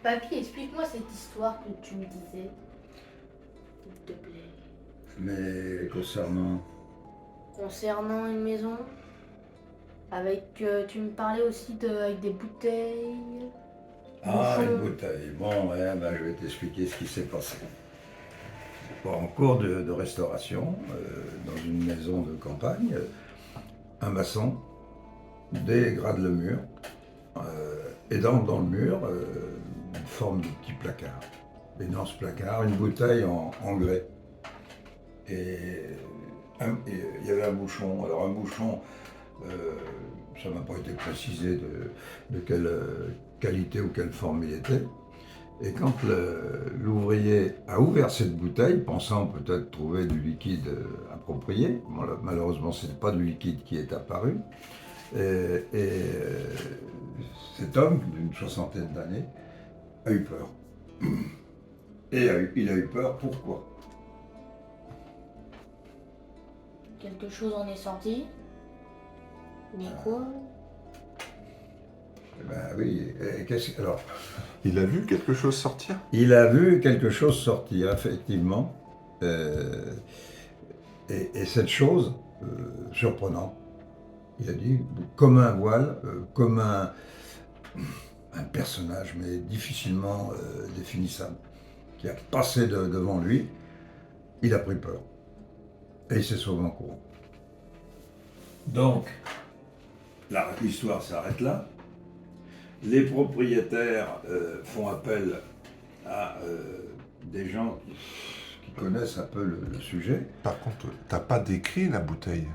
Papy, explique-moi cette histoire que tu me disais, s'il te plaît. Mais concernant... Concernant une maison, avec, tu me parlais aussi avec des bouteilles, Ah, une bouchons. bouteille. Bon, ouais, ben, je vais t'expliquer ce qui s'est passé. Bon, en cours de restauration, dans une maison de campagne, un maçon dégrade le mur, et dans le mur, une forme de petit placard. Et dans ce placard, une bouteille en grès. Et il y avait un bouchon. Alors un bouchon, ça m'a pas été précisé de quelle qualité ou quelle forme il était. Et quand l'ouvrier a ouvert cette bouteille, pensant peut-être trouver du liquide approprié, bon, là, malheureusement ce n'est pas du liquide qui est apparu, et cet homme d'une soixantaine d'années a eu peur. Et il a eu peur, pourquoi? Quelque chose en est sorti. Mais quoi? Eh ben oui, alors, Il a vu quelque chose sortir? il a vu quelque chose sortir, effectivement, et cette chose surprenante, il a dit, comme un voile, comme un personnage, mais difficilement définissable, qui a passé devant lui, il a pris peur. Et il s'est sauvé en courant. Donc, l'histoire s'arrête là. Les propriétaires font appel à des gens qui connaissent un peu le sujet. Par contre, t'as pas décrit la bouteille.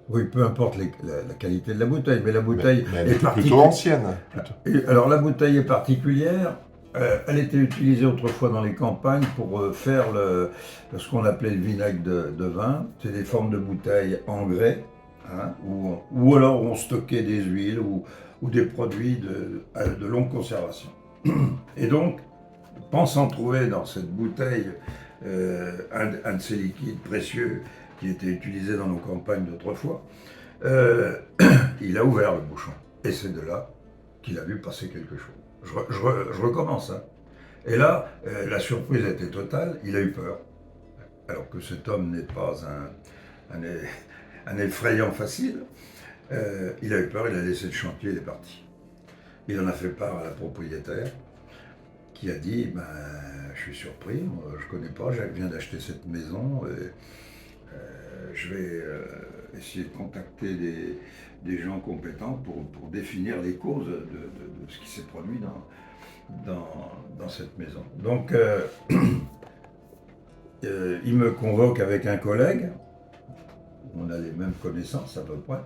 Oui, peu importe la qualité de la bouteille, mais la bouteille Mais elle est était plutôt particulière. ancienne. Plutôt. Alors la bouteille est particulière. Elle était utilisée autrefois dans les campagnes pour faire ce qu'on appelait le vinaigre de vin. C'est des formes de bouteilles en grès, hein, ou alors on stockait des huiles ou des produits de longue conservation. Et donc, pensant trouver dans cette bouteille un de ces liquides précieux qui était utilisé dans nos campagnes d'autrefois, il a ouvert le bouchon. Et c'est de là qu'il a vu passer quelque chose. Je recommence. Hein. Et là, la surprise était totale, il a eu peur. Alors que cet homme n'est pas un effrayant facile, il a eu peur, il a laissé le chantier, il est parti. Il en a fait part à la propriétaire, qui a dit, ben, je suis surpris, moi, je ne connais pas, je viens d'acheter cette maison, je vais essayer de contacter des gens compétents pour définir les causes de ce qui s'est produit dans cette maison. Donc, il me convoque avec un collègue, on a les mêmes connaissances à peu près,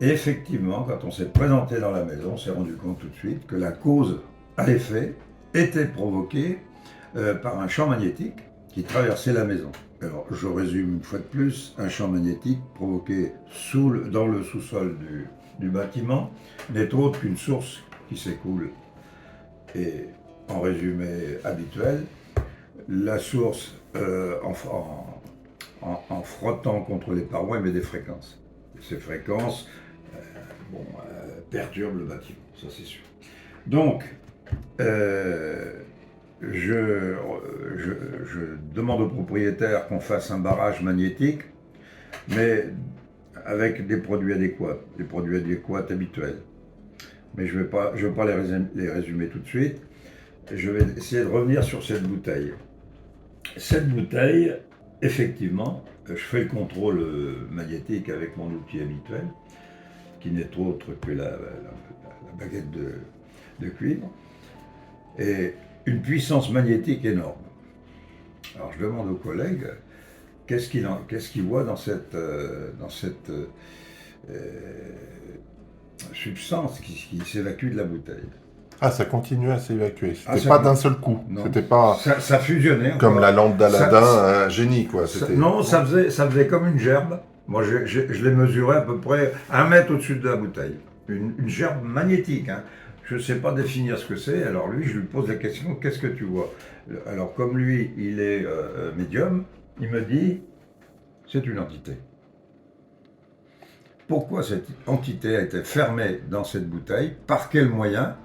et effectivement, quand on s'est présenté dans la maison, on s'est rendu compte tout de suite que la cause à l'effet était provoquée par un champ magnétique qui traversait la maison. Alors, je résume une fois de plus, un champ magnétique provoqué dans le sous-sol du bâtiment n'est autre qu'une source qui s'écoule. Et en résumé habituel, la source, en frottant contre les parois, émet des fréquences. Et ces fréquences perturbent le bâtiment, ça c'est sûr. Donc, je demande au propriétaire qu'on fasse un barrage magnétique, mais avec des produits adéquats habituels. Mais je ne vais pas les résumer tout de suite. Je vais essayer de revenir sur cette bouteille. Cette bouteille, effectivement, je fais le contrôle magnétique avec mon outil habituel, qui n'est autre que la baguette de cuivre, et une puissance magnétique énorme. Alors je demande au collègue qu'est-ce qu'il voit dans cette substance qui s'évacue de la bouteille. Ah, ça continuait à s'évacuer. C'était Ah, ça pas con- d'un seul coup. Non. C'était pas Ça fusionnait. comme encore. la lampe d'Aladin, Ça- un génie, quoi. C'était... Non, ça faisait comme une gerbe. Moi, je l'ai mesuré à peu près 1 mètre au-dessus de la bouteille. Une gerbe magnétique. Hein. Je ne sais pas définir ce que c'est. Alors lui, je lui pose la question, qu'est-ce que tu vois? Alors comme lui, il est médium, il me dit, c'est une entité. pourquoi cette entité a été fermée dans cette bouteille, par quel moyen,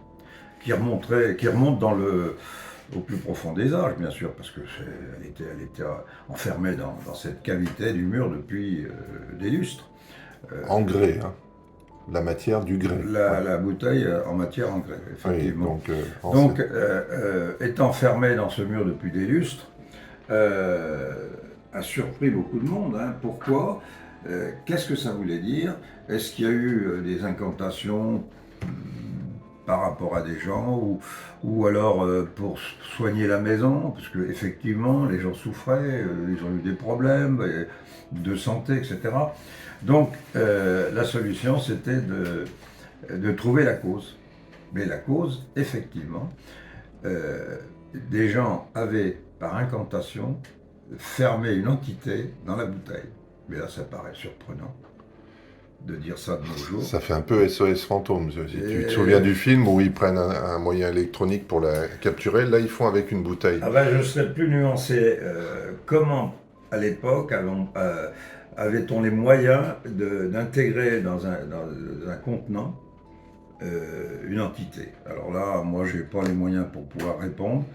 qui remonte au plus profond des âges, bien sûr, parce qu'elle était enfermée dans cette cavité du mur depuis des lustres. En grès, hein. La matière du grès. La bouteille en matière en grès, Oui, effectivement. donc, Étant fermée dans ce mur depuis des lustres, a surpris beaucoup de monde. Hein. Pourquoi? Qu'est-ce que ça voulait dire? Est-ce qu'il y a eu des incantations par rapport à des gens, ou alors pour soigner la maison, parce qu'effectivement les gens souffraient, ils ont eu des problèmes de santé, etc. Donc la solution c'était de trouver la cause. Mais la cause, effectivement, des gens avaient par incantation fermé une entité dans la bouteille. Mais là ça paraît surprenant de dire ça de nos jours. ça fait un peu SOS fantôme. Si tu te souviens du film où ils prennent un moyen électronique pour la capturer, là ils font avec une bouteille. Ah ben, je serais plus nuancé. Comment, à l'époque, avait-on les moyens d'intégrer dans un contenant une entité? Alors là, moi, je n'ai pas les moyens pour pouvoir répondre,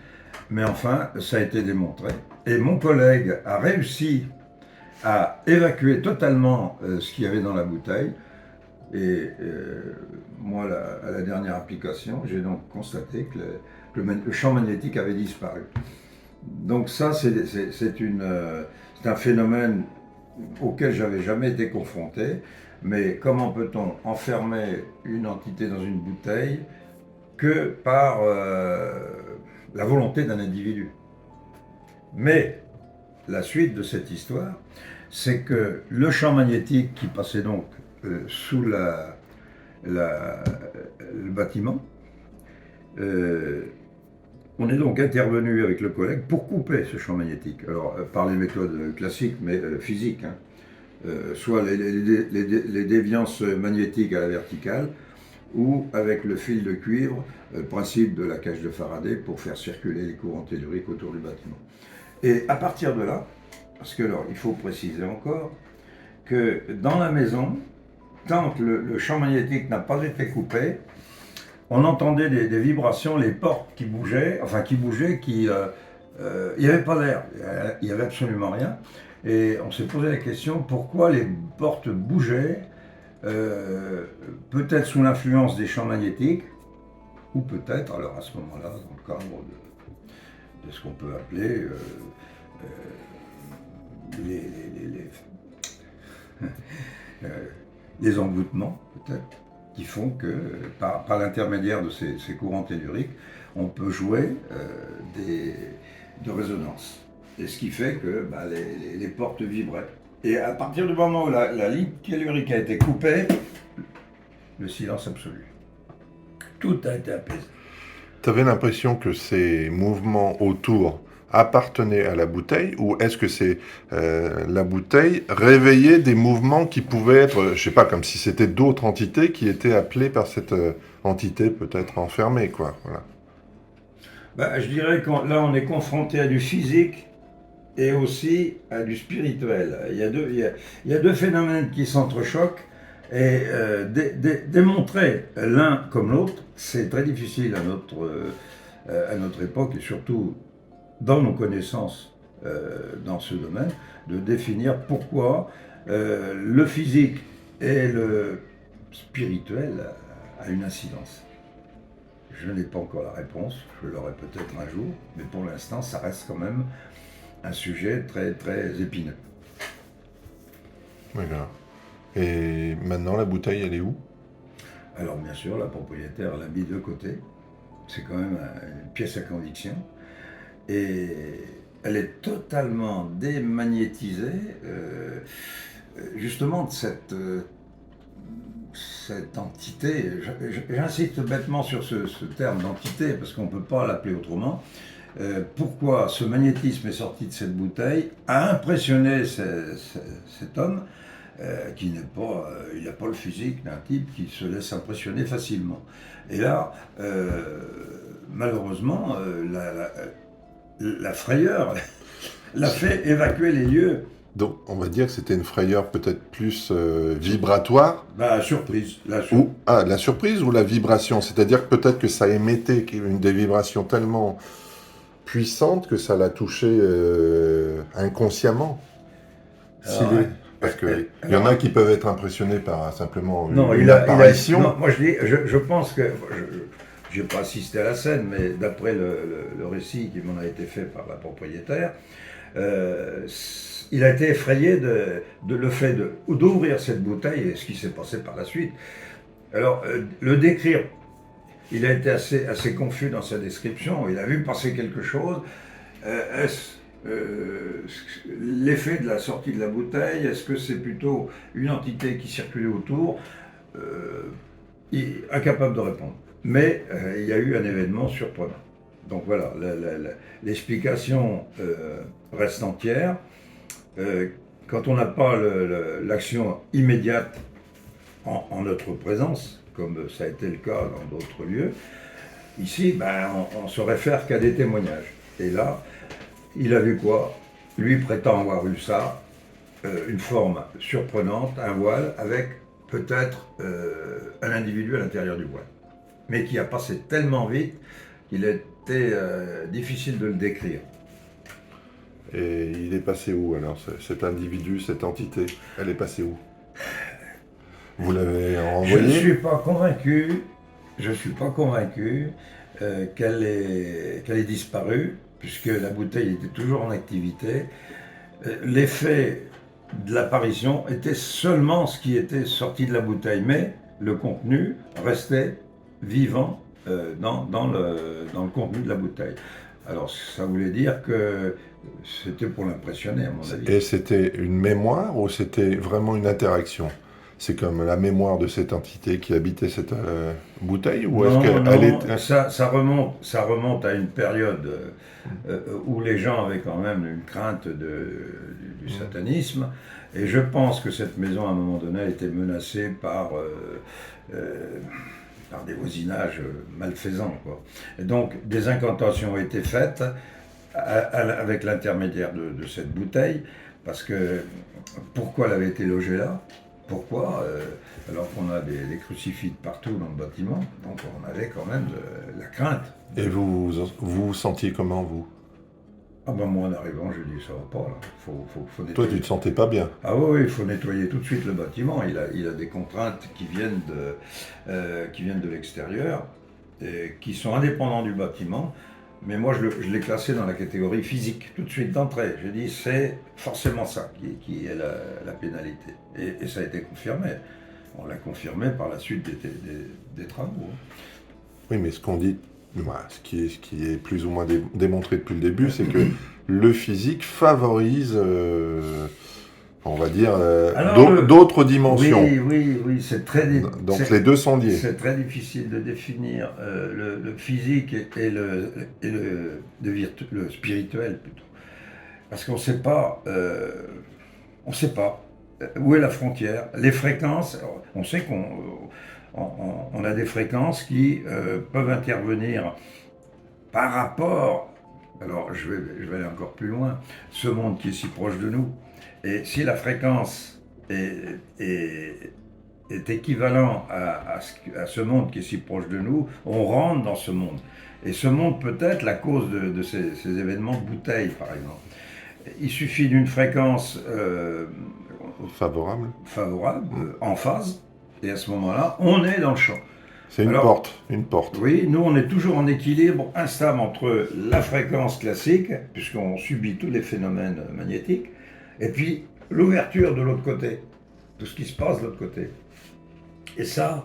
mais enfin, ça a été démontré. Et mon collègue a réussi à évacuer totalement ce qu'il y avait dans la bouteille. Et moi, à la dernière application, j'ai donc constaté que le champ magnétique avait disparu. Donc ça, c'est un phénomène auquel j'avais jamais été confronté. Mais comment peut-on enfermer une entité dans une bouteille que par la volonté d'un individu? Mais la suite de cette histoire, c'est que le champ magnétique qui passait donc sous le bâtiment, on est donc intervenu avec le collègue pour couper ce champ magnétique. Alors, par les méthodes classiques, mais physiques, hein. Soit les déviances magnétiques à la verticale, ou avec le fil de cuivre, le principe de la cage de Faraday, pour faire circuler les courants telluriques autour du bâtiment. Et à partir de là, parce que alors, il faut préciser encore que dans la maison, tant que le champ magnétique n'a pas été coupé, on entendait des vibrations, les portes qui bougeaient, il n'y avait pas d'air, il n'y avait absolument rien. Et on s'est posé la question, pourquoi les portes bougeaient, peut-être sous l'influence des champs magnétiques, ou peut-être, alors à ce moment-là, dans le cadre de ce qu'on peut appeler les engloutements, peut-être, qui font que, par l'intermédiaire de ces courants telluriques, on peut jouer de résonance. Et ce qui fait que les portes vibraient. Et à partir du moment où la ligne tellurique a été coupée, le silence absolu. Tout a été apaisé. Tu avais l'impression que ces mouvements autour appartenaient à la bouteille, ou est-ce que c'est la bouteille réveillait des mouvements qui pouvaient être, je sais pas, comme si c'était d'autres entités qui étaient appelées par cette entité peut-être enfermée, quoi. Voilà. Je dirais que là on est confronté à du physique et aussi à du spirituel. Il y a deux phénomènes qui s'entrechoquent, et démontrer l'un comme l'autre, c'est très difficile à notre époque, et surtout dans nos connaissances dans ce domaine, de définir pourquoi le physique et le spirituel a une incidence. Je n'ai pas encore la réponse, je l'aurai peut-être un jour, mais pour l'instant, ça reste quand même un sujet très, très épineux. Voilà. Et maintenant, la bouteille, elle est où? Alors, bien sûr, la propriétaire l'a mis de côté. C'est quand même une pièce à conviction. Et elle est totalement démagnétisée, justement, de cette entité. J'insiste bêtement sur ce terme d'entité, parce qu'on ne peut pas l'appeler autrement. Pourquoi ce magnétisme est sorti de cette bouteille, a impressionné cet homme, qui n'a pas le physique d'un type qui se laisse impressionner facilement. Et là, malheureusement, la frayeur l'a fait évacuer les lieux Donc, on va dire que c'était une frayeur peut-être plus vibratoire. La surprise. Ou, la surprise ou la vibration. C'est-à-dire que peut-être que ça émettait des vibrations tellement puissantes que ça l'a touché inconsciemment. Ouais. Parce qu'il y en a qui peuvent être impressionnés par simplement Non, une apparition. non, moi je pense que, je n'ai pas assisté à la scène, mais d'après le récit qui m'en a été fait par la propriétaire, il a été effrayé de le fait d'ouvrir cette bouteille et ce qui s'est passé par la suite. Alors, le décrire, il a été assez confus dans sa description, il a vu passer quelque chose. Est-ce l'effet de la sortie de la bouteille, est-ce que c'est plutôt une entité qui circulait autour? Incapable de répondre. Mais il y a eu un événement surprenant. Donc voilà, l'explication reste entière. Quand on n'a pas l'action immédiate en notre présence, comme ça a été le cas dans d'autres lieux, ici, on se réfère qu'à des témoignages. Et là, il a vu quoi? Lui prétend avoir vu ça, une forme surprenante, un voile, avec peut-être un individu à l'intérieur du voile. Mais qui a passé tellement vite qu'il était difficile de le décrire. Et il est passé où alors, cet individu, cette entité? Elle est passée où? Vous l'avez envoyé? Je ne suis pas convaincu, qu'elle ait disparu, puisque la bouteille était toujours en activité. L'effet de l'apparition était seulement ce qui était sorti de la bouteille, mais le contenu restait vivant dans le contenu de la bouteille. Alors ça voulait dire que c'était pour l'impressionner, à mon avis. Et c'était une mémoire ou c'était vraiment une interaction? C'est comme la mémoire de cette entité qui habitait cette bouteille ou Non, est... ça remonte à une période où les gens avaient quand même une crainte du satanisme. Et je pense que cette maison, à un moment donné, a été menacée par des voisinages malfaisants, quoi. Et donc, des incantations ont été faites avec l'intermédiaire de cette bouteille, parce que pourquoi elle avait été logée là? Pourquoi alors qu'on a des crucifix de partout dans le bâtiment, donc on avait quand même de la crainte. Et vous vous sentiez comment, vous? Ah ben moi en arrivant, je dis ça va pas là, faut nettoyer. Toi, tu te sentais pas bien? Ah oui, il faut nettoyer tout de suite le bâtiment, il a des contraintes qui viennent de l'extérieur, et qui sont indépendantes du bâtiment. Mais moi, je l'ai classé dans la catégorie physique, tout de suite d'entrée. J'ai dit, c'est forcément ça qui est la pénalité. Et ça a été confirmé. On l'a confirmé par la suite des travaux. Oui, mais ce qu'on dit, ce qui est plus ou moins démontré depuis le début, c'est que le physique favorise, on va dire, d'autres dimensions. Oui, c'est très difficile. Donc les deux sont liés. C'est très difficile de définir le physique et le spirituel plutôt. Parce qu'on ne sait pas, où est la frontière. Les fréquences, on sait qu'on a des fréquences qui peuvent intervenir par rapport, alors je vais aller encore plus loin, ce monde qui est si proche de nous. Et si la fréquence est équivalent à ce monde qui est si proche de nous, on rentre dans ce monde. Et ce monde peut être la cause de ces événements de bouteille, par exemple. Il suffit d'une fréquence favorable, en phase, et à ce moment-là, on est dans le champ. C'est une porte. Oui, nous on est toujours en équilibre instable entre la fréquence classique, puisqu'on subit tous les phénomènes magnétiques, et puis l'ouverture de l'autre côté, tout ce qui se passe de l'autre côté. Et ça,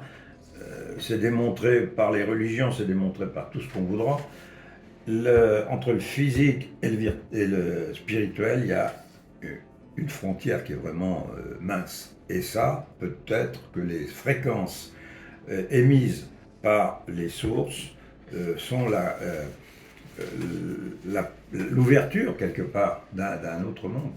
c'est démontré par les religions, c'est démontré par tout ce qu'on voudra. Entre le physique et le spirituel, il y a une frontière qui est vraiment mince. Et ça, peut-être que les fréquences émises par les sources sont l'ouverture, quelque part, d'un autre monde.